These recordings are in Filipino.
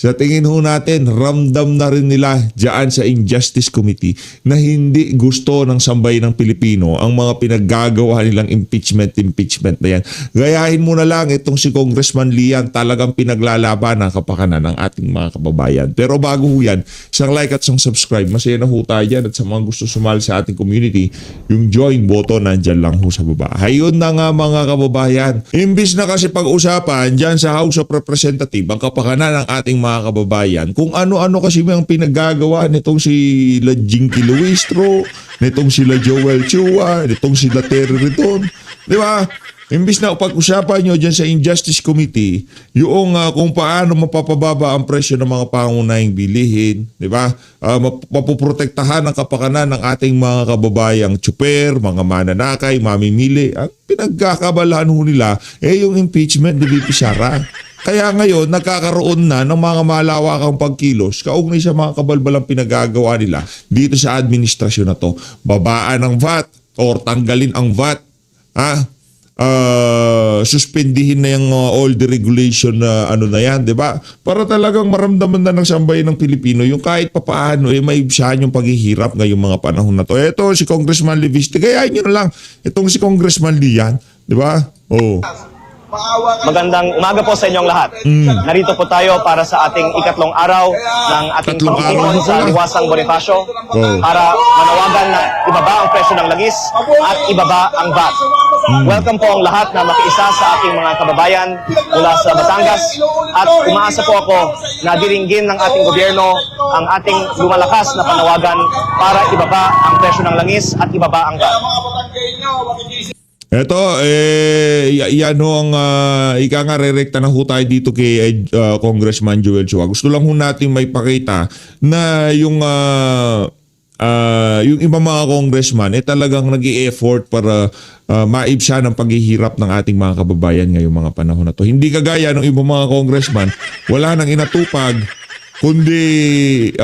Sa tingin ho natin, ramdam na rin nila dyan sa Injustice Committee na hindi gusto ng sambayan ng Pilipino ang mga pinaggagawa nilang impeachment na yan. Gayahin mo na lang itong si Congressman Lian, talagang pinaglalaban ang kapakanan ng ating mga kababayan. Pero bago ho yan, isang like at isang subscribe, masaya na ho tayo dyan, at sa mga gusto sumali sa ating community, yung join button nandyan lang ho sa baba. Hayun na nga mga kababayan, imbis na kasi pag-usapan dyan sa House of Representatives ang kapakanan ng ating mga kababayan, kung ano-ano kasi ang pinaggagawa nitong si Jinky Luistro, nitong sila Joel Chua, nitong sila Terry Riton, di ba? Imbis na pag-usapan nyo dyan sa Injustice Committee, yung kung paano mapapababa ang presyo ng mga pangunahing bilihin, di ba? Mapoprotektahan ang kapakanan ng ating mga kababayang tsuper, mga mananakay, mamimili. Ang pinagkakabalahan ho nila, yung impeachment ni VP Sara. Kaya ngayon, nagkakaroon na ng mga malawakang pagkilos kaugnay sa mga kabalbalang pinagagawa nila dito sa administrasyon na to. Babaan ang VAT or tanggalin ang VAT. Suspendihin na yung all the regulation na na yan, di ba? Para talagang maramdaman na ng sambayan ng Pilipino yung kahit papaano maibsahan yung paghihirap ngayong mga panahon na to. Ito si Congressman Leviste, gayahin nyo na lang itong si Congressman Lian, di ba? Oh. Magandang umaga po sa inyong lahat. Narito po tayo para sa ating ikatlong araw ng ating pagtitipon sa Liwasang Bonifacio para manawagan na ibaba ang presyo ng langis at ibaba ang VAT. Welcome po ang lahat na makiisa sa ating mga kababayan mula sa Batangas at umaasa po ako na diringgin ng ating gobyerno ang ating lumalakas na panawagan para ibaba ang presyo ng langis at ibaba ang VAT. Ito, yan ho ang ika nga rerekta na ho tayo dito kay Congressman Joel Chua. Gusto lang ho natin may pakita na yung ibang mga congressman talagang nag-i-effort para maibsa ng paghihirap ng ating mga kababayan ngayong mga panahon na to. Hindi kagaya ng ibang mga congressman, wala nang inatupag kundi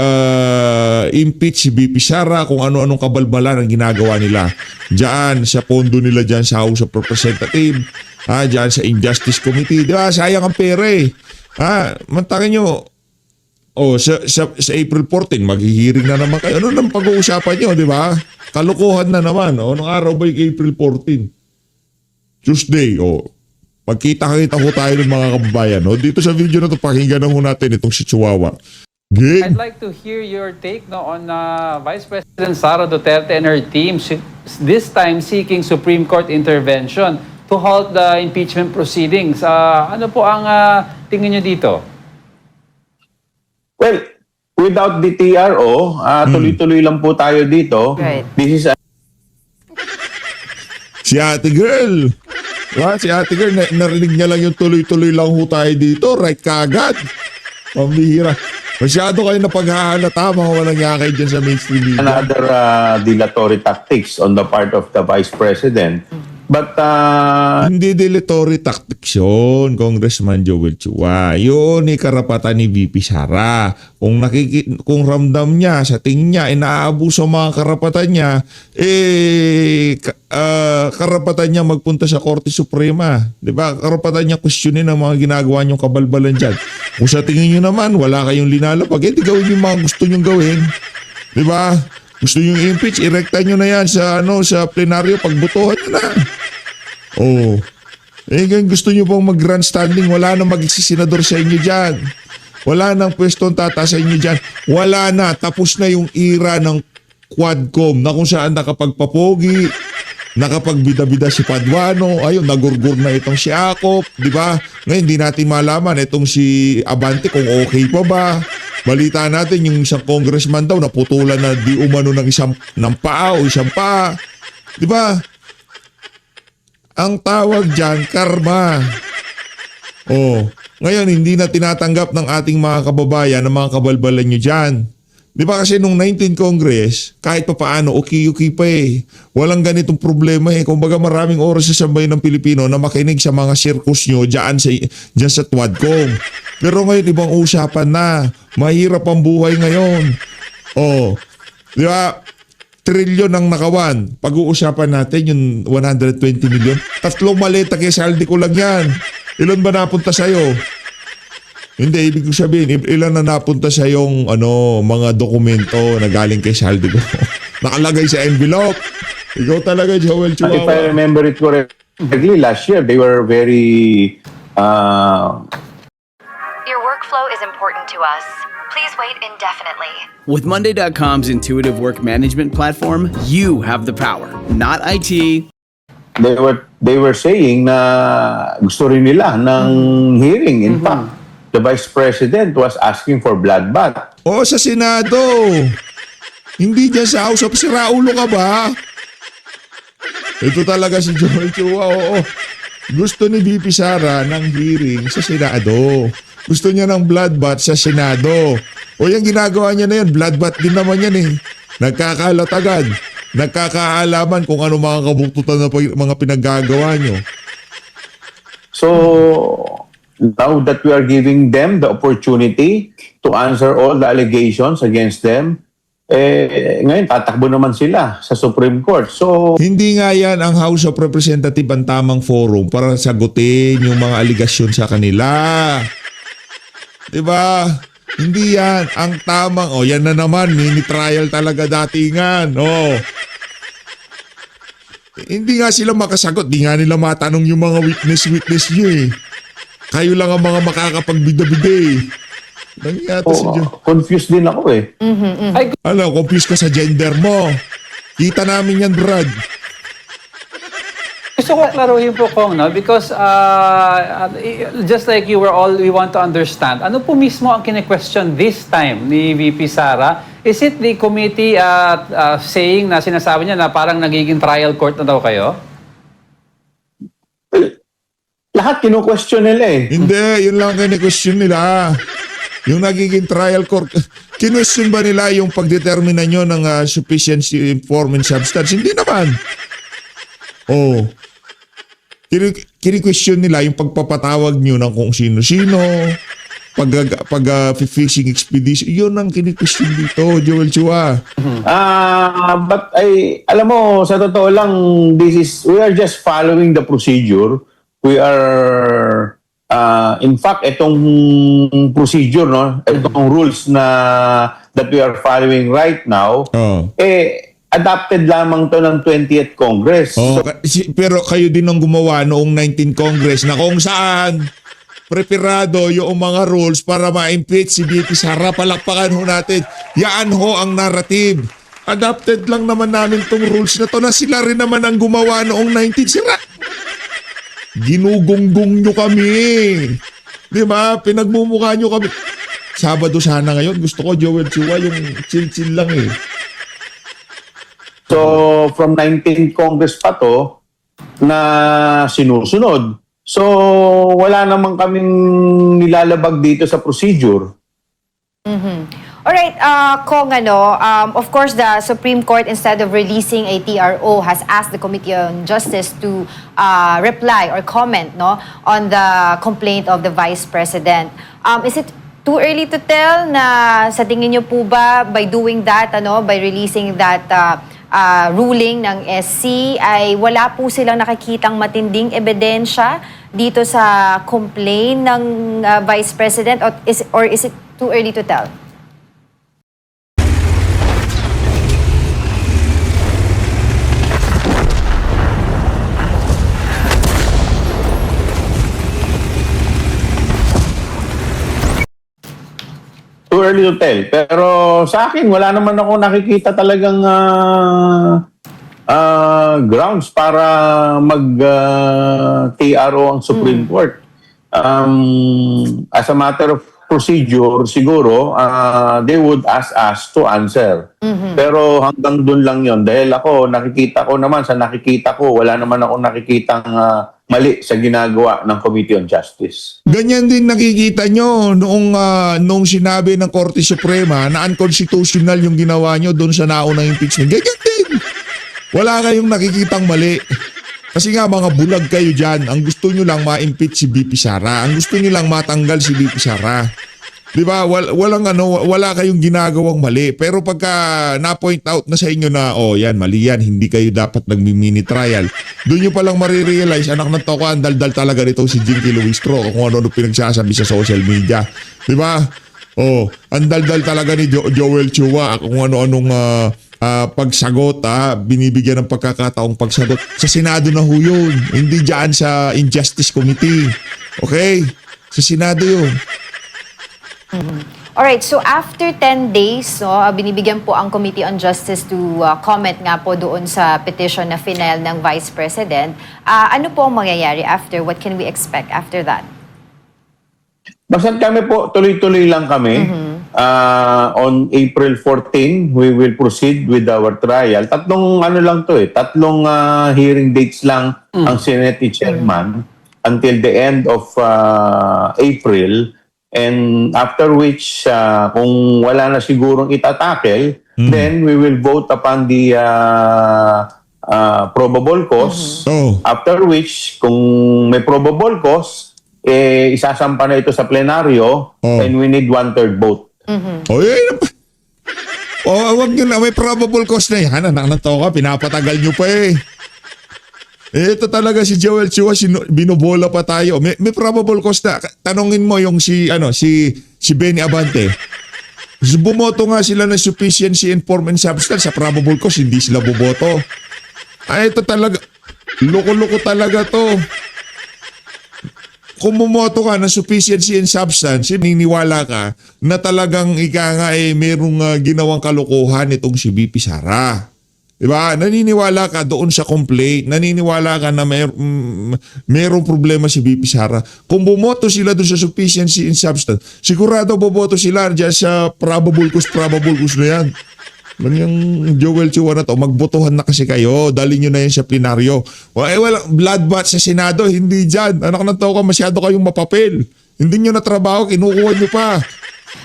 impeach si VP Sara kung ano-anong kabalbalan ang ginagawa nila diyan sa pondo nila diyan sa House of Representatives, diyan sa Injustice Committee. Di ba? Sayang ang pera eh. Mantakin nyo, sa April 14, maghihiring na naman kayo. Ano nang pag-uusapan nyo, di ba? Kalokohan na naman. Anong araw ba yung April 14? Tuesday, Magkita-kita ho tayo ng mga kababayan. Dito sa video na to, pakinggan na ho natin itong si Chihuahua. I'd like to hear your take on Vice President Sara Duterte and her team this time seeking Supreme Court intervention to halt the impeachment proceedings. Ano po ang tingin nyo dito? Well, without the TRO, tuloy-tuloy lang po tayo dito. Right. This is Si Ate Girl. Si Ate Girl, narinig niya lang yung tuloy-tuloy lang ho tayo dito. Right kagad. Pambihira. Masyado kayo napaghahalata, mga walang yakay dyan sa mainstream media. another dilatory tactics on the part of the Vice President. But Hindi dilatory tactics yun, Congressman Joel Chua. Yun ay karapatan ni VP Sara. Kung ramdam niya, sa tingin niya, inaabuso mga karapatan niya, karapatan niya magpunta sa Korte Suprema. Diba? Karapatan niya questionin ang mga ginagawa niyong kabalbalan dyan. Kung sa tingin niyo naman, wala kayong linalapag, di gawin yung mga gusto niyong gawin. Diba? Gusto niyong impeach, irekta niyo na yan sa plenaryo, pagbutuhan niyo na. Gusto niyo pong mag-grandstanding, wala na magsisenador sa inyo dyan. Wala nang pwestong tata sa inyo dyan. Wala na, tapos na yung era ng Quadcom na kung saan nakapagpapogi, nakapagbida-bida si Paduano, ayun, nagurgur na itong si Akop, di ba? Ngayon, hindi natin malaman itong si Abante kung okay pa ba. Balita natin yung isang congressman daw naputulan na di umano ng paa o isang paa. Di ba? Ang tawag dyan, karma. Ngayon, hindi na tinatanggap ng ating mga kababayan ang mga kabalbalan nyo dyan. Di ba kasi nung 19 Congress, kahit pa paano, okay pa eh. Walang ganitong problema eh. Kumbaga maraming oras sa sambayan ng Pilipino na makinig sa mga circus nyo dyan sa Quadcom. Pero ngayon, ibang usapan na. Mahirap ang buhay ngayon. Di ba? Trilyon ang nakawan. Pag-uusapan natin yung 120 million. 3 maleta kay saldi ko lang yan. Ilan ba napunta sa'yo? Hindi, ibig ko sabihin, ilan na napunta sa yung mga dokumento na galing kay Saldico. Nakalagay sa envelope. Ikaw talaga, Joel But if I Chihuahua. remember it correctly, last year they were very Your workflow is important to us. Please wait indefinitely. With Monday.com's intuitive work management platform, you have the power, not IT. they were saying na gusto rin nila ng hearing. In fact, the Vice President was asking for bloodbath. Oo, sa Senado. Hindi dyan sa House of Siraulo ka ba? Ito talaga si Joel Chua, oo. Gusto ni VP Sara ng hearing sa Senado. Gusto niya ng bloodbath sa Senado. O yung ginagawa niya na yan, bloodbath din naman yan eh. Nagkakalat agad. Nagkakaalaman kung ano mga kabuktutan na mga pinaggagawa nyo. So, now that we are giving them the opportunity to answer all the allegations against them, ngayon tatakbo naman sila sa Supreme Court. So, Hindi nga yan ang House of Representatives ang tamang forum para sagutin yung mga aligasyon sa kanila. Diba? Hindi yan ang tamang, yan na naman, mini trial talaga datingan. Hindi nga sila makasagot, di nga nila matanong yung mga witness nyo eh. Kayo lang ang mga makakapagbida-bida eh. Nangyata si John. confused din ako eh. Confused ka sa gender mo. Kita namin yan, Brad. Gusto ko klaruhin po, Kong, no? Because just like we want to understand, ano po mismo ang kine-question this time ni VP Sara? Is it the committee saying na sinasabi niya na parang nagiging trial court na daw kayo? Lahat kino-question nila eh. Hindi, yun lang ang question nila. Yung nagiging trial court. Kinwestiyon ba nila yung pagdetermina nyo ng sufficiency in form and substance? Hindi naman. Kini-question nila yung pagpapatawag nyo ng kung sino-sino, pag-fishing expedition. Yun ang kini-question dito, Joel Chua. But alam mo, sa totoo lang, we are just following the procedure. We are, in fact, itong procedure, no, itong rules that we are following right now, adopted lamang to ng 20th Congress. Pero kayo din ang gumawa noong 19 Congress na kung saan preparado yung mga rules para ma-impeach si VP Sara. Palakpakan ho natin. Yan ho ang narrative. Adopted lang naman namin tong rules na to na sila rin naman ang gumawa noong 19 Sira. Ginugunggong nyo kami. Di ba? Pinagmumukha nyo kami. Sabado sana ngayon. Gusto ko, Joel Chua, yung chill-chill lang eh. So, from 19th Congress pa to na sinusunod. So, wala naman kaming nilalabag dito sa procedure. Alright, Kong, of course, the Supreme Court, instead of releasing a TRO, has asked the Committee on Justice to reply or comment on the complaint of the Vice President. Is it too early to tell na sa tingin niyo po ba, by doing that, by releasing that ruling ng SC, ay wala po silang nakikitang matinding ebidensya dito sa complaint ng Vice President, or is it too early to tell? Too early to tell. Pero sa akin, wala naman ako nakikita talagang grounds para mag-TRO ang Supreme Court. As a matter of procedure, siguro, they would ask us to answer. Pero hanggang dun lang yon. Dahil ako, nakikita ko naman, sa nakikita ko, wala naman ako nakikitang mali sa ginagawa ng Committee on Justice. Ganyan din nakikita nyo noong sinabi ng Korte Suprema na unconstitutional yung ginawa nyo doon sa naunang impeachment. Ganyan din. Wala kayong nakikitang mali. Kasi nga mga bulag kayo dyan. Ang gusto nyo lang ma-impeach si VP Sara. Ang gusto nyo lang matanggal si VP Sara. Di ba? Wala kayong ginagawang mali. Pero pagka na-point out na sa inyo na, yan, mali yan, hindi kayo dapat nagmi-mini trial, doon nyo palang marirealize, anak ng toko, ang daldal talaga nito si Jinky Luistro kung ano pinagsasabi sa social media. Di ba? Ang daldal talaga ni Joel Chua kung ano-anong pagsagot, binibigyan ng pagkakataong pagsagot. Sa Senado na ho yun. Hindi dyan sa Injustice Committee. Okay? Sa Senado yun. Alright, so after 10 days, binibigyan po ang Committee on Justice to comment nga po doon sa petition na final ng Vice President. Ano po ang mangyayari after? What can we expect after that? Basta kami po, tuloy-tuloy lang kami. On April 14, we will proceed with our trial. Tatlong hearing dates lang ang Senate Chairman until the end of April. And after which, kung wala na sigurong itatakel, then we will vote upon the probable cause. After which, kung may probable cause, isasampa na ito sa plenaryo and we need 1/3 vote. Wag nyo na, may probable cause na yan. Anak ng toka, pinapatagal nyo pa eh. Ito talaga si Joel Chua, binobola pa tayo. May probable cause na. Tanungin mo yung si Benny Abante. Bumoto nga sila ng sufficiency in form and substance. Sa probable cause, hindi sila buboto. Ito talaga. Loko-loko talaga to. Kung bumoto ka ng sufficiency in substance, niniwala ka na talagang merong ginawang kalokohan itong si BP Sara. Diba? Naniniwala ka doon sa complaint. Naniniwala ka na merong problema si BP Sara. Kung bumoto sila doon sa sufficiency in substance, sigurado boboto sila dyan sa probable cause na yan. Yung Joel Chua na to, magbotohan na kasi kayo. Dali nyo na yan sa plenaryo. Wala, bloodbath sa Senado, hindi dyan. Anak ng tao ka, masyado kayong mapapel. Hindi nyo na trabaho, kinukuha nyo pa.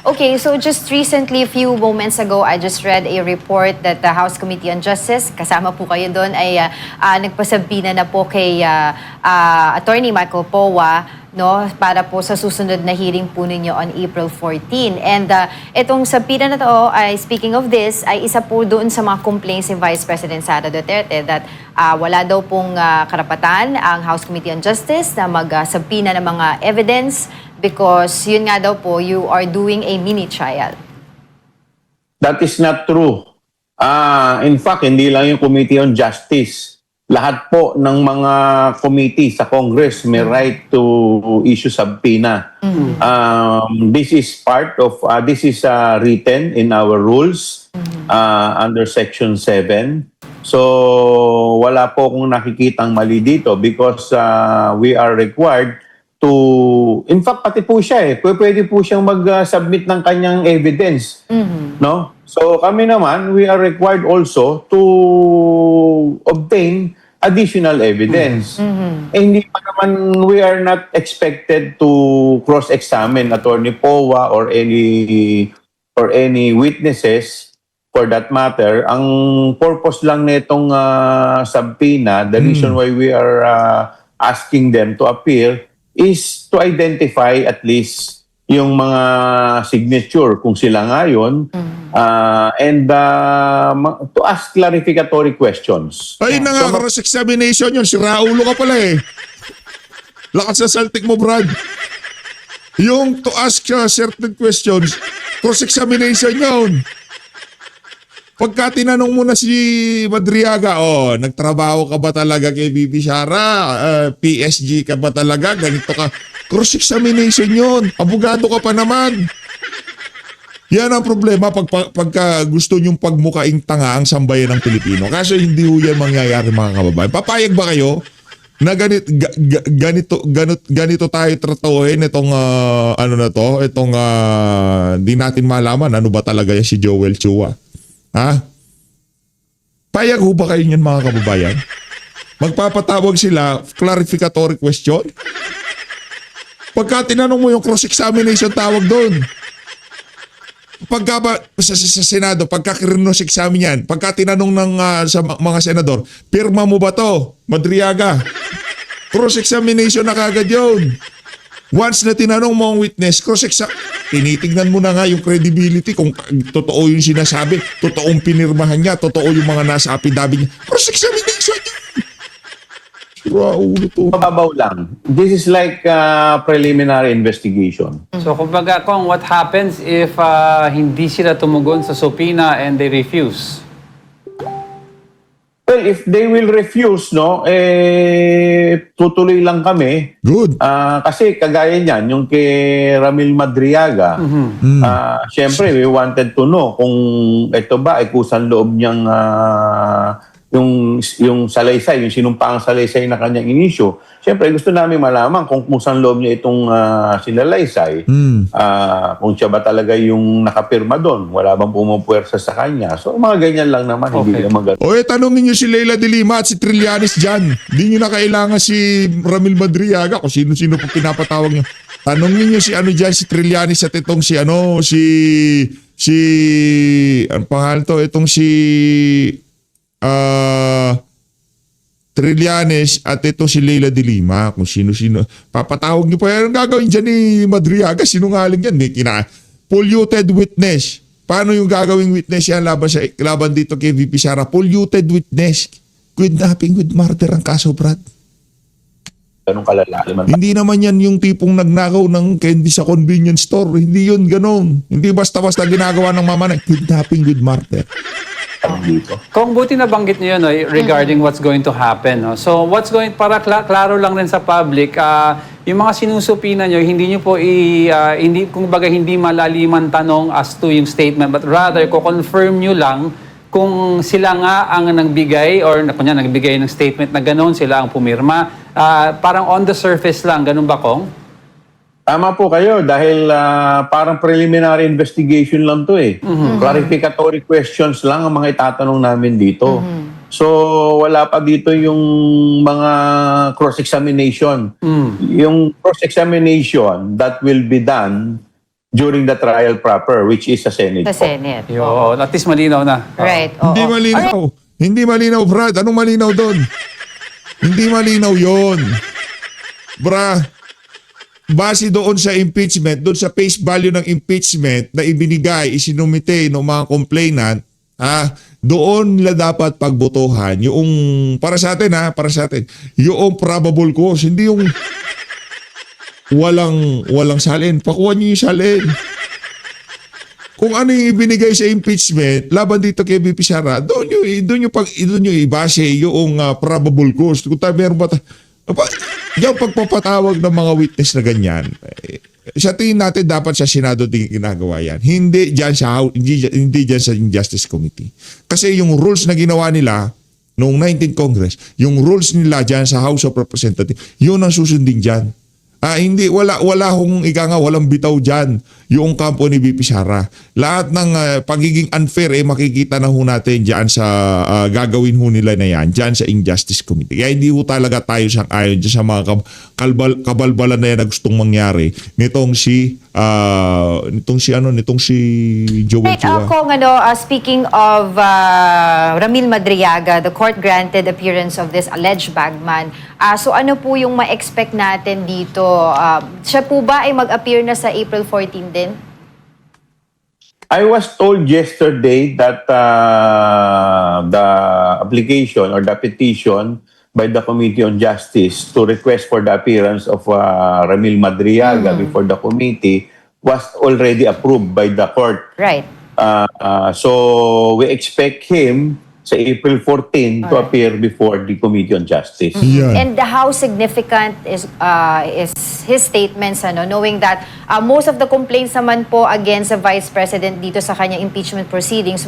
Okay, so just recently, a few moments ago, I just read a report that the House Committee on Justice, kasama po kayo doon, ay nagpasabina na po kay Attorney Michael Powa, no, para po sa susunod na hearing po ninyo on April 14. And itong sabina na to, speaking of this, ay isa po doon sa mga complaints ni Vice President Sara Duterte that wala daw pong karapatan ang House Committee on Justice na magsabina ng mga evidence because yun nga daw po, you are doing a mini trial. That is not true. In fact, hindi lang yung Committee on Justice. Lahat po ng mga committee sa Congress may right to issue subpoena. This is written in our rules under Section 7. So, wala po akong nakikitang mali dito because we are required to, in fact, pati po siya pwede po siyang mag-submit ng kanyang evidence. No? So, kami naman, we are required also to obtain additional evidence. Hindi pa naman, we are not expected to cross-examine Attorney Powa or any witnesses for that matter. Ang purpose lang nitong subpoena, the reason why we are asking them to appear is to identify at least yung mga signature kung sila nga yun, and to ask clarificatory questions. Ay na nga, cross-examination yun. Si Raulo ka pala eh. Lakas sa saltik mo, Brad. Yung to ask certain questions, cross-examination yun. Pagka tinanong mo na si Madriaga, nagtrabaho ka ba talaga kay BP Sara? PSG ka ba talaga? Ganito ka. Cross-examination yun. Abogado ka pa naman. Yan ang problema pagka gusto nyong pagmukaing tanga ang sambayan ng Pilipino. Kaso hindi ho yan mangyayari mga kababayan. Papayag ba kayo na ganito tayo tratuhin itong di natin malaman ano ba talaga yan si Joel Chua? Ha? Payag ho ba kayo niyan mga kababayan? Magpapatawag sila, clarificatory question? Pagka tinanong mo yung cross-examination tawag doon. Pagka ba, sa Senado, pagka cross-examine yan, pagka tinanong ng sa mga senador, pirma mo ba to, Madriaga? Cross-examination na kagad yun. Once na tinanong mo ang witness, tinitignan mo na nga yung credibility kung totoo yung sinasabi, totoong pinirmahan niya, totoo yung mga nasa affidavit niya. Cross-examination niya. Sira ulo to. Mababaw lang. This is like preliminary investigation. So kumbaga kung what happens if hindi sila tumugon sa subpoena and they refuse? Well, if they will refuse, no, tutuloy lang kami. Good. Kasi kagaya niyan, yung kay Ramil Madriaga, syempre, we wanted to know kung ito ba ay kusang loob niyang yung salaysay, yung sinumpaang salaysay na kanyang inisyo. Syempre, gusto namin malaman kung kusang loob niya itong sinalaysay. Kung siya ba talaga yung nakapirma doon. Wala bang pumupuwersa sa kanya. So, mga ganyan lang naman. Hindi naman O tanongin niyo si Leila de Lima at si Trillanes dyan. Hindi niyo na kailangan si Ramil Madriaga kung sino-sino pa pinapatawag niyo. Tanongin niyo si ano dyan, si Trillanes at itong si ano pangalan to? Itong si Trillanes at ito si Leila de Lima, kung sino-sino. Papatawag niyo pa yan. Ang gagawin dyan ni Madriaga, sinungaling yan. Polluted witness. Paano yung gagawing witness yan laban dito kay VP Sara? Polluted witness. Kidnapping with murder ang kaso, Brad. ganun kalalaman. Hindi naman yan yung tipong nagnakaw ng candy sa convenience store. Hindi yun ganon. Hindi basta-basta ginagawa ng mama na kidnapping with murder. Dito. Kung buti nabanggit niyo no, regarding what's going to happen. No? So what's going, para klaro lang rin sa public, yung mga sinusupina niyo, hindi niyo po hindi, kumbaga hindi malaliman tanong as to yung statement, but rather ko-confirm niyo lang kung sila nga ang nagbigay or kunya nagbigay ng statement na gano'n, sila ang pumirma. Parang on the surface lang, ganun ba, Kong? Tama po kayo dahil parang preliminary investigation lang to eh. Clarificatory questions lang ang mga itatanong namin dito. So wala pa dito yung mga cross-examination. Yung cross-examination that will be done during the trial proper, which is sa Senate. Sa Senate. Yo, at least malinaw na. Right. Oo. Hindi malinaw. Hindi malinaw, Brad. Anong malinaw doon? Hindi malinaw yon. Base doon sa impeachment, doon sa face value ng impeachment na ibinigay, isinumite ng mga complainant, doon nila dapat pagbotohan yung, para sa atin, yung probable cause, hindi yung walang salin. Pakuha niyo yung salin. Kung ano yung ibinigay sa impeachment, laban dito kay VP Sara, doon nyo ibase yung probable cause. Kung tayo meron ba yung pagpapatawag ng mga witness na ganyan, sa tingin natin dapat sa Senado din ginagawa yan. Hindi dyan sa Injustice Committee. Kasi yung rules na ginawa nila noong 19th Congress, yung rules nila dyan sa House of Representatives, yun ang susundin dyan. Hindi, wala walang bitaw dyan yung kampo ni VP Sara. Lahat ng pagiging unfair makikita na ho natin dyan sa gagawin ho nila na yan, dyan sa Injustice Committee. Kaya hindi ho talaga tayo sang-ayon dyan sa mga kabalbalan na yan na gustong mangyari nitong si Joel Right, Chua. Kung speaking of Ramil Madriaga, the court granted appearance of this alleged bagman. So ano po yung ma-expect natin dito? Siya po ba ay mag-appear na sa April 14 din? I was told yesterday that the application or the petition by the Committee on Justice to request for the appearance of Ramil Madriaga before the committee was already approved by the court. Right. So we expect him sa April 14 to appear before the Committee on Justice. Yan. And how significant is his statements, knowing that most of the complaints naman po against the Vice President dito sa kanyang impeachment proceedings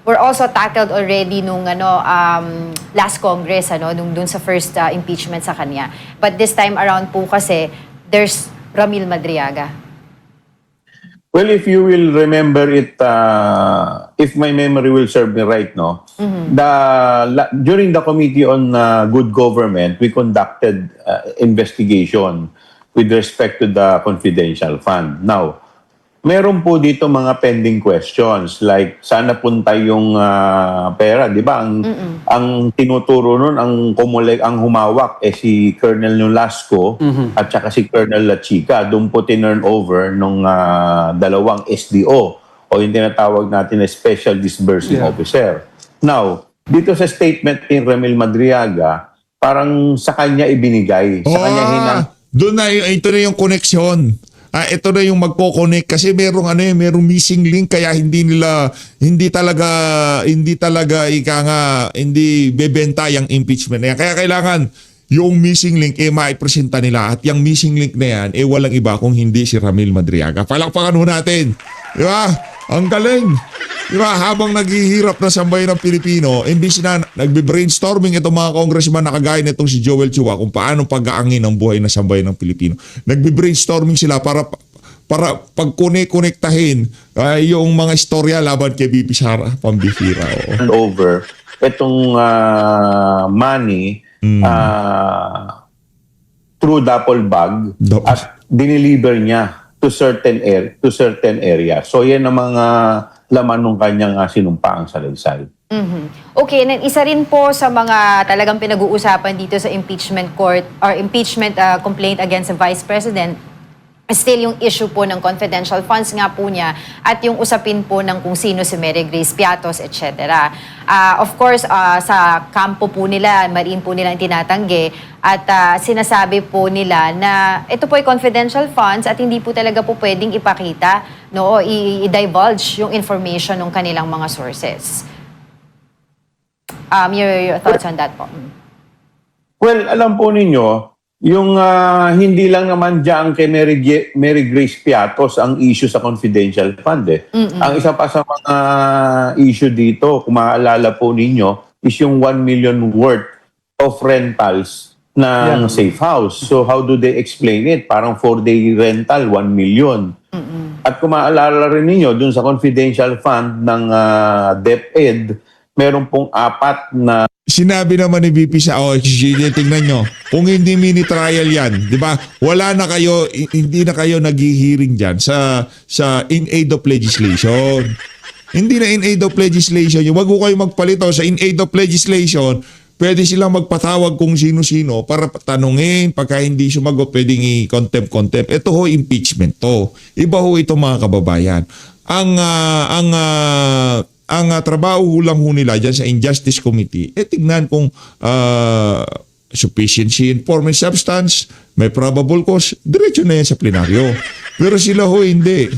were also tackled already nung last Congress, nung dun sa first impeachment sa kanya. But this time around po kasi, there's Ramil Madriaga. Well, if you will remember it, if my memory will serve me right, during the Committee on Good Government, we conducted investigation with respect to the confidential fund. Now, meron po dito mga pending questions like saan napunta yung pera, 'di ba? Ang tinuturo nun, ang humawak si Colonel Nolasco at saka si Colonel Lachica. Doon po tinurn over nung dalawang SDO o yung tinatawag natin na Special Disbursing Officer. Now, dito sa statement ni Ramil Madriaga, parang sa kanya ibinigay, sa kanya doon na ito na yung connection. Ito na yung magko-connect kasi merong merong missing link kaya hindi talaga hindi bebenta yung impeachment na yan. Kaya kailangan yung missing link maipresenta nila at yung missing link na yan walang iba kung hindi si Ramil Madriaga. Palakpakan ho natin. Di ba? Ang galing. Di ba? Habang naghihirap na sambayan ng Pilipino, imbis na nagbe-brainstorming itong mga congressman na kagaya nitong si Joel Chua kung paano pag-aangin ang buhay ng sambayan ng Pilipino. Nagbe-brainstorming sila para pag-konektahin yung mga istorya laban kay VP Sara. Pambihira. turn over itong money through duffel bag at dineliver niya to certain area. So yan ang mga laman ng kanyang sinumpaang salaysay. Okay, and then isa rin po sa mga talagang pinag-uusapan dito sa impeachment court or impeachment complaint against the Vice President, still yung issue po ng confidential funds nga po niya at yung usapin po ng kung sino si Mary Grace Piatos, etc. Of course, sa kampo po nila, mariin po nilang tinatanggi at sinasabi po nila na ito po ay confidential funds at hindi po talaga po pwedeng ipakita, no, i-divulge yung information ng kanilang mga sources. Your thoughts on that po? Well, alam po ninyo, yung hindi lang naman dyan kay Mary Grace Piatos ang issue sa confidential fund. Ang isa pa sa mga issue dito, kung maaalala po ninyo, is yung 1 million worth of rentals ng safe house. So how do they explain it? Parang 4-day rental, 1 million. At kung maaalala rin ninyo, dun sa confidential fund ng DepEd, meron pong 4 na Sinabi naman ni VP sa tingnan nyo, kung hindi mini trial yan, di ba? Hindi na kayo naghihiring dyan sa in aid of legislation. Hindi na in aid of legislation. Wag ko kayo magpalito sa in aid of legislation. Pwede silang magpatawag kung sino-sino para tanungin. Pagka hindi sumagot, pwedeng i-contempt. Ito ho, impeachment to. Iba ho ito mga kababayan. Ang trabaho lang ho nila dyan sa Injustice Committee, tignan kung sufficiency in form and substance, may probable cause, diretso na yan sa plenaryo. Pero sila ho hindi.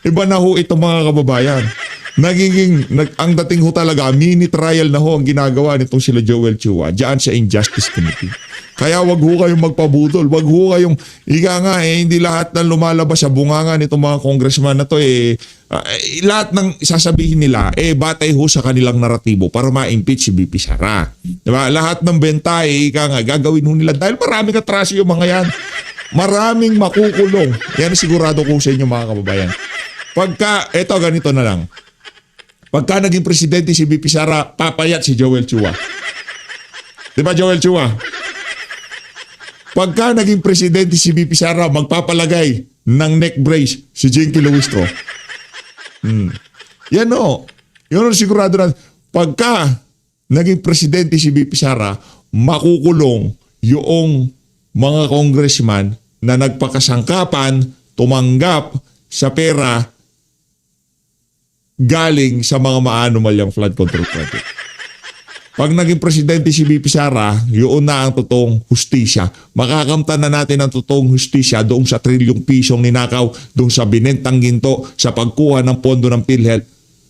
Iba na ho ito mga kababayan. Ang dating ho talaga, mini trial na ho ang ginagawa nitong sila Joel Chua dyan sa Injustice Committee. Kaya wag ho kayong magpabudol. Wag ho kayong, hindi lahat ng lumalabas sa bunganga nitong mga congressman na to lahat ng sasabihin nila batay ho sa kanilang naratibo para ma-impeach si VP Sara. Diba? Lahat ng benta gagawin ho nila dahil maraming atraso yung mga yan. Maraming makukulong. Yan sigurado ko sa inyo mga kababayan. Ganito na lang. Pagka naging presidente si VP Sara, papayat si Joel Chua. Diba Joel Chua? Pagka naging presidente si VP Sara, magpapalagay ng neck brace si Jinky Luistro. Yan o. Yun ang sigurado na. Pagka naging presidente si VP Sara, makukulong yung mga congressman na nagpakasangkapan, tumanggap sa pera galing sa mga maanumalyang flood control project. Pag naging presidente si VP Sara, yun na ang totoong hustisya. Makakamtan na natin ang totoong hustisya doon sa trilyong pisong ninakaw, doon sa binentang ginto, sa pagkuha ng pondo ng PhilHealth.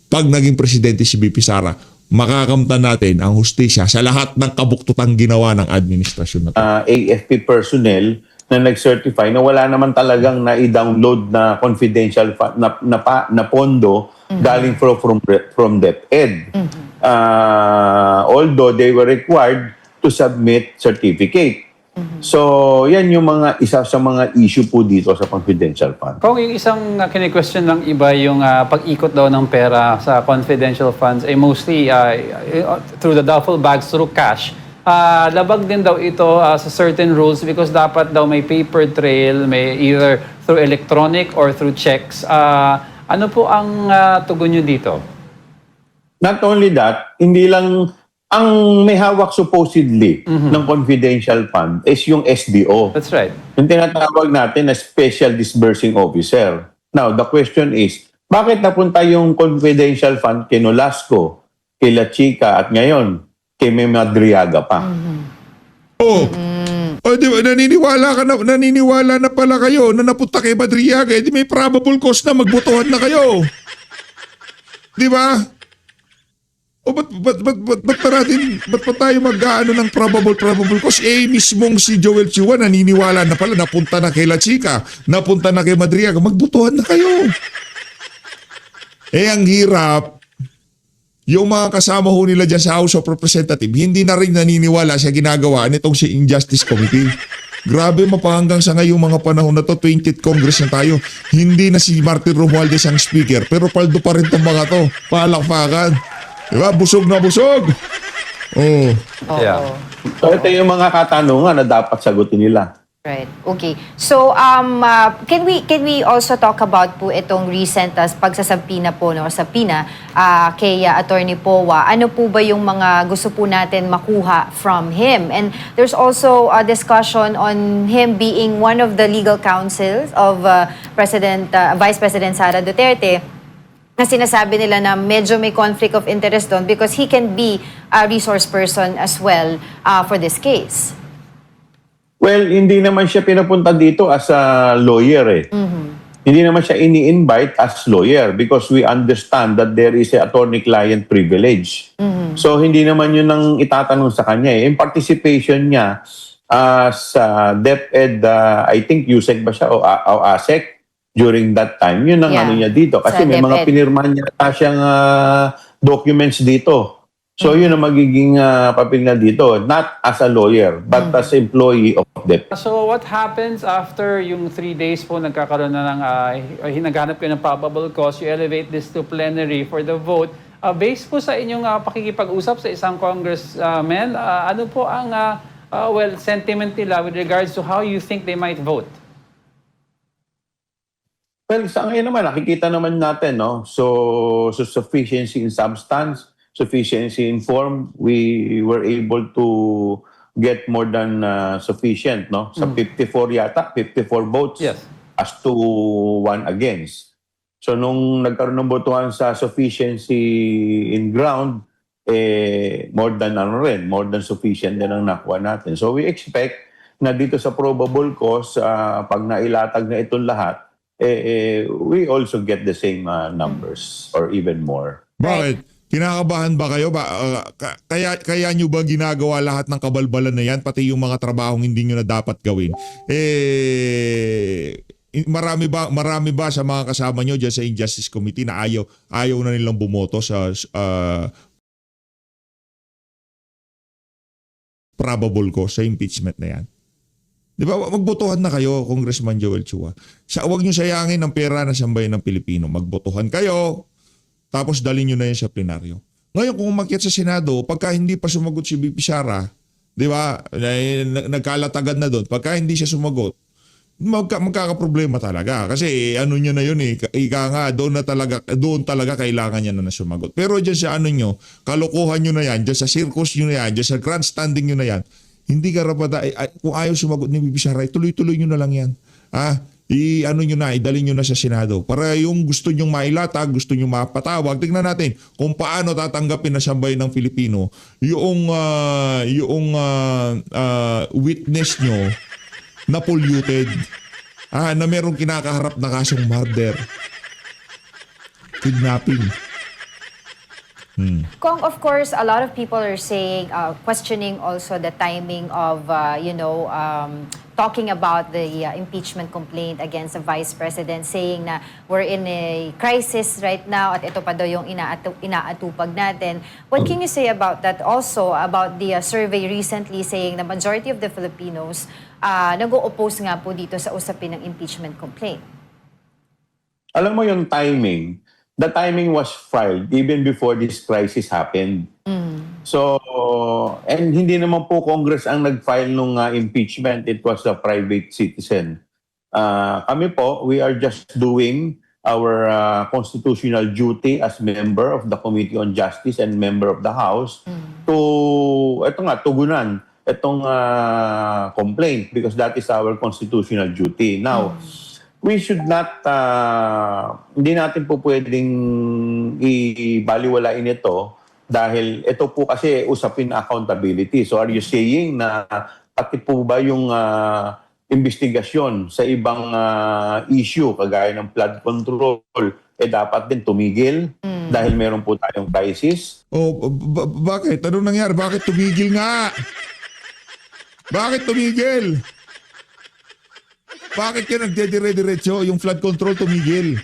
Pag naging presidente si VP Sara, makakamtan natin ang hustisya sa lahat ng kabuktutang ginawa ng administrasyon na ito. AFP personnel na nag-certify na wala naman talagang na-download na confidential na pondo galing from DepEd. Although they were required to submit certificate. So, yan yung isa sa mga issue po dito sa confidential fund. Kung yung isang kini-question ng iba yung pag-ikot daw ng pera sa confidential funds ay mostly through the duffel bags, through cash. Labag din daw ito sa certain rules because dapat daw may paper trail, may either through electronic or through checks. Ano po ang tugon nyo dito? Not only that, hindi lang ang may hawak supposedly ng confidential fund is yung SDO. That's right. Yung tinatawag natin na Special Disbursing Officer. Now, the question is, bakit napunta yung confidential fund kay Nolasco, kay La Chica, at ngayon, kay May Madriaga pa? Oh. O di ba, naniniwala na pala kayo na napunta kay Madriaga, di may probable cause na magbotohan na kayo. Di ba? O ba't pa tayo mag-ano ng probable cause? Mismong si Joel Chua naniniwala na pala, napunta na kay La Chica, napunta na kay Madriaga, magbotohan na kayo. Ang hirap. Yung mga kasama ho nila dyan sa House of Representatives, hindi na rin naniniwala sa ginagawa nitong si Injustice Committee. Grabe, mapahanggang sa ngayong mga panahon na to, 20th Congress na tayo. Hindi na si Martin Romualdez ang speaker, pero paldo pa rin itong mga to. Palakpakan. Diba? Busog na busog. Oh. Yeah. So ito yung mga katanungan na dapat sagutin nila. Right. Okay. So, can we also talk about po itong recent pagsasabina po, no, sabina kay Attorney Powa? Ano po ba yung mga gusto po natin makuha from him? And there's also a discussion on him being one of the legal counsels of Vice President Sara Duterte, na sinasabi nila na medyo may conflict of interest doon because he can be a resource person as well for this case. Well, hindi naman siya pinapunta dito as a lawyer eh. Hindi naman siya ini-invite as lawyer because we understand that there is a attorney-client privilege. So, hindi naman yun ang itatanong sa kanya eh. Yung participation niya sa DepEd, I think USEC ba siya o ASEC during that time, yun ang Yeah. ano niya dito. Kasi Sa may mga DepEd. pinirmahan niya siyang documents dito. So, yun ang magiging papel na dito. Not as a lawyer, but as employee of DepEd. So what happens after yung 3 days po nagkakaroon na ng hinaghanap kayo ng probable cause, you elevate this to plenary for the vote. Based po sa inyong pakikipag-usap sa isang congressman, ano po ang sentiment nila with regards to how you think they might vote? Well, sa ngayon naman, nakikita naman natin, no? So sufficiency in substance, sufficiency in form, we were able to get more than sufficient, no? Sa 54 yata, 54 votes Yes. as to 1 against. So nung nagkaroon ng botohan sa sufficiency in ground, more than sufficient din ang nakuha natin. So we expect na dito sa probable cause, pag nailatag na itong lahat, we also get the same numbers or even more. Bakit? Kinakabahan ba kayo? Kaya nyo ba ginagawa lahat ng kabalbalan na yan? Pati yung mga trabahong hindi nyo na dapat gawin? Marami ba sa mga kasama nyo dyan sa Injustice Committee na ayaw na nilang bumoto sa probable cause sa impeachment na yan? Di ba? Magbotohan na kayo, Congressman Joel Chua. Huwag nyo sayangin ang pera ng sambayan ng Pilipino. Magbotohan kayo, tapos dalhin nyo na yan sa plenaryo. Ngayon, kung umakyat sa Senado, pagka hindi pa sumagot si VP Sara, di ba, nagkalatagad na doon, pagka hindi siya sumagot, magkakaproblema talaga. Kasi ano niya na yun eh, ika nga, doon talaga kailangan niya na sumagot. Pero dyan sa ano nyo, kalokohan nyo na yan, dyan sa circus nyo na yan, dyan sa grandstanding nyo na yan, hindi karapat, kung ayaw sumagot ni VP Sara, tuloy-tuloy nyo na lang yan. Idalhin nyo na sa Senado. Para yung gusto nyong mailatag, gusto nyong mapatawag, tignan natin kung paano tatanggapin na sambayan ng Pilipino yung witness nyo na polluted. Na merong kinakaharap na kasong murder, kidnapping. Kong, of course, a lot of people are saying, questioning also the timing of, talking about the impeachment complaint against the Vice President, saying na we're in a crisis right now at ito pa daw yung inaatupag natin. What can you say about that? Also, about the survey recently saying the majority of the Filipinos nag-o-oppose nga po dito sa usapin ng impeachment complaint. Alam mo yung timing, the timing was filed even before this crisis happened. So, and hindi naman po Congress ang nag-file nung impeachment. It was a private citizen Kami po, we are just doing our constitutional duty as member of the Committee on Justice and member of the House to, tugunan itong complaint because that is our constitutional duty. Now, we should not, hindi natin po pwedeng ibaliwalain ito dahil ito po kasi usapin na accountability. So are you saying na pati po ba yung investigasyon sa ibang issue kagaya ng flood control dapat din tumigil dahil meron po tayong crisis? Bakit? Ano nangyari? Bakit tumigil nga? Bakit tumigil? Bakit ka nagdedire-diretso? Yung flood control tumigil.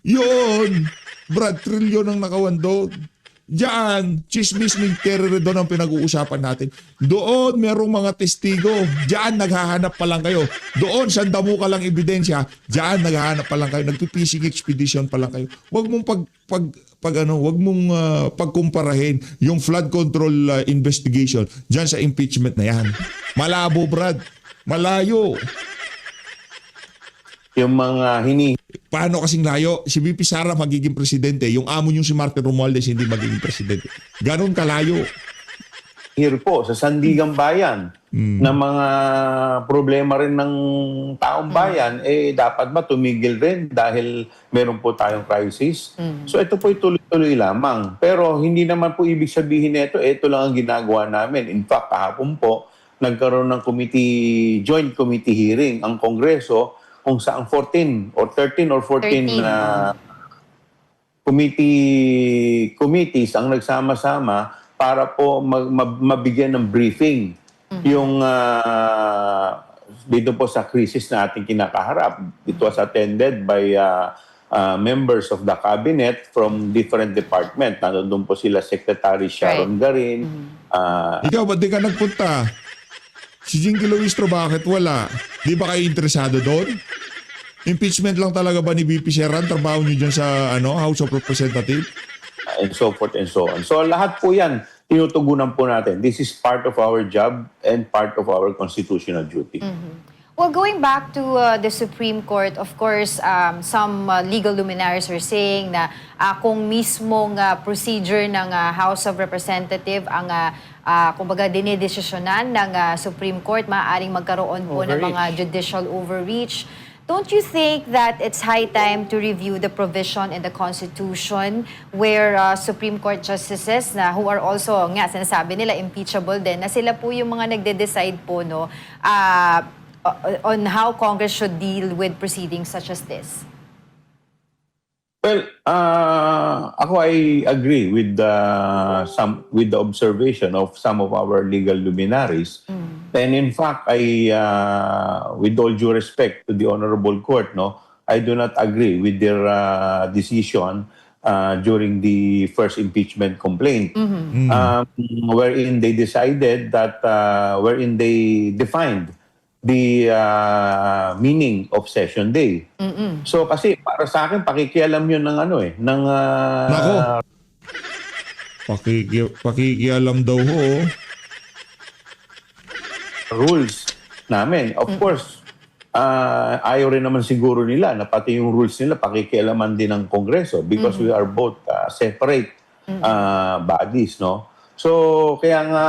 Yun! Brad, trilyon ang nakawandog. Diyan, chismis ng terror doon ang pinag-uusapan natin. Doon, merong mga testigo. Diyan, naghahanap pa lang kayo. Doon, sandamo ka lang ebidensya. Diyan, naghahanap pa lang kayo. Nagpipising expedition pa lang kayo. Huwag mong pagkumparahin yung flood control investigation diyan sa impeachment na yan. Malabo, Brad. Malayo. Yung mga Paano kasing layo? Si VP Sara magiging presidente. Yung amo yung si Martin Romualdez hindi magiging presidente. Ganon kalayo. here po sa Sandigang Bayan na mga problema rin ng taong bayan, dapat ba tumigil rin dahil meron po tayong crisis? So ito po tuloy-tuloy lamang. Pero hindi naman po ibig sabihin nito, ito lang ang ginagawa namin. In fact, kahapon po, nagkaroon ng joint committee hearing ang Kongreso kung saan 14 or 13 or 14 committees ang nagsama-sama para po mabigyan ng briefing yung dito po sa crisis na ating kinakaharap. It was attended by members of the cabinet from different department. Nandun po sila Secretary Sharon Garin. Ikaw, ba't di ka nagpunta? Si Jinky Luistro, bakit wala? Di ba kayo interesado doon? Impeachment lang talaga ba ni VP Serran? Trabaho niyo dyan sa House of Representatives? And so forth and so on. So lahat po yan, tinutugunan po natin. This is part of our job and part of our constitutional duty. Well, going back to the Supreme Court, of course, some legal luminaries are saying na kung mismong procedure ng House of Representatives ang kumbaga dinidesisyonan ng Supreme Court, maaaring magkaroon po ng mga judicial overreach. Don't you think that it's high time to review the provision in the Constitution where Supreme Court justices na who are also, nga sinasabi nila, impeachable din, na sila po yung mga nagde-decide po on how Congress should deal with proceedings such as this? Well, ako I agree with the observation of some of our legal luminaries. And in fact, with all due respect to the Honorable Court, I do not agree with their decision during the first impeachment complaint, wherein they decided that, wherein they defined the meaning of session day. So kasi para sa akin pakikialam 'yun ng Nako. Pakikialam daw ho. Rules namin. Of course, ayaw rin naman siguro nila na pati yung rules nila pakikialaman din ng Kongreso because we are both separate bodies, no? So, kaya nga,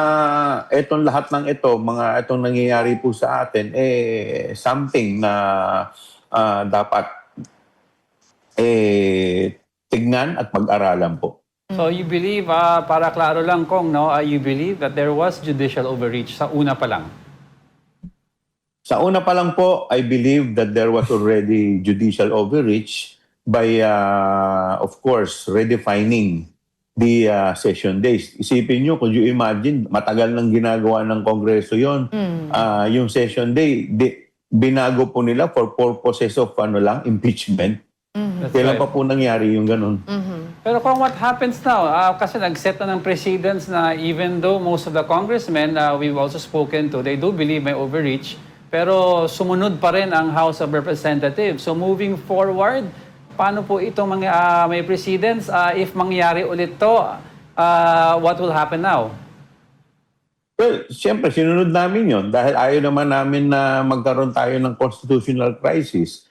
itong lahat ng itong nangyayari po sa atin, something na dapat tignan at pag-aralan po. So you believe, para klaro lang Kong, you believe that there was judicial overreach sa una pa lang? Sa una pa lang po, I believe that there was already judicial overreach by, of course, redefining the session days. Isipin nyo, could you imagine, matagal nang ginagawa ng Kongreso yon. Yung session day, binago po nila for purposes of impeachment. Kailan pa po nangyari yung ganun? Pero kung what happens now, kasi nag-set na ng precedents na even though most of the congressmen we've also spoken to, they do believe may overreach, pero sumunod pa rin ang House of Representatives. So moving forward, paano po itong mga may precedents? If mangyari ulit to, what will happen now? Well, siyempre, sinunod namin yon dahil ayaw naman namin na magkaroon tayo ng constitutional crisis.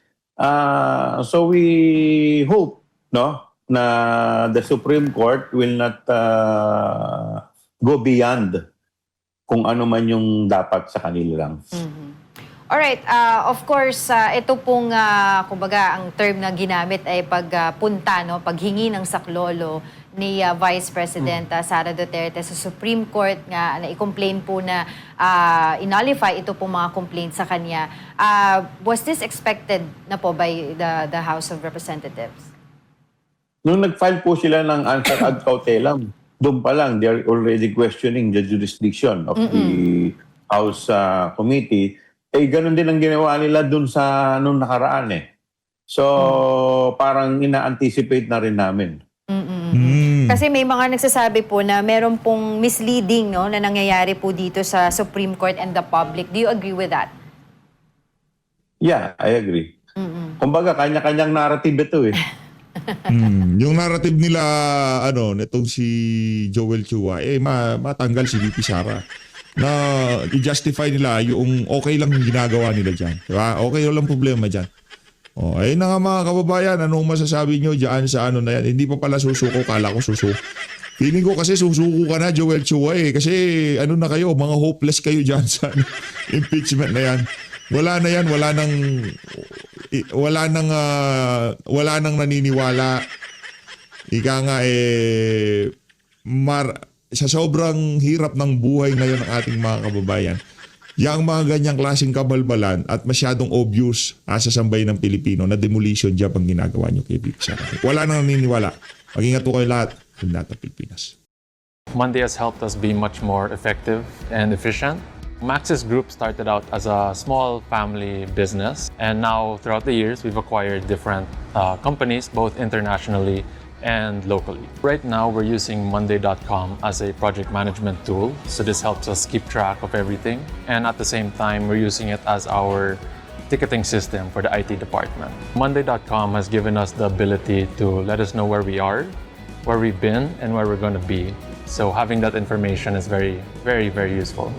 So we hope, no, na the Supreme Court will not go beyond kung ano man yung dapat sa kanila lang. Alright, of course, ito pong, kumbaga, ang term na ginamit ay pagpunta, no, paghingi ng saklolo ni Vice President Sara Duterte sa Supreme Court nga na i-complain po na i-nullify ito pong mga complaints sa kanya. Was this expected na po by the House of Representatives? Nung nag-file po sila ng answer ad cautelam, doon pa lang, they are already questioning the jurisdiction of the House Committee. Ganun din ang ginawa nila doon sa nung nakaraan eh. So, parang ina-anticipate na rin namin. Kasi may mga nagsasabi po na meron pong misleading, no, na nangyayari po dito sa Supreme Court and the public. Do you agree with that? Yeah, I agree. Kumbaga, kanya-kanyang narrative ito eh. Yung narrative nila, nitong si Joel Chua, matanggal si VP Sara. Na i-justify nila yung okay lang yung ginagawa nila dyan. Diba? Okay lang problema dyan. Ayun na nga mga kababayan, anong masasabi nyo dyan sa na yan? Hindi pa pala susuko, kala ko susuko. Feeling ko kasi susuko ka na, Joel Chua kasi na kayo, mga hopeless kayo dyan sa impeachment na yan. Wala na yan, wala nang naniniwala. Ika nga sa sobrang hirap ng buhay ngayon ng ating mga kababayan, yung mga ganyang klaseng kabalbalan at masyadong obvious sa sambayan ng Pilipino na demolition job ang ginagawa nyo kay VP Sara. Wala nang naniniwala. Mag-ingat po kayo lahat. Lahat ng Pilipinas. Monday has helped us be much more effective and efficient. Maxis Group started out as a small family business, and now throughout the years we've acquired different companies both internationally and locally. Right now we're using Monday.com as a project management tool, so this helps us keep track of everything, and at the same time we're using it as our ticketing system for the IT department. Monday.com has given us the ability to let us know where we are, where we've been, and where we're going to be. So having that information is very, very, very useful.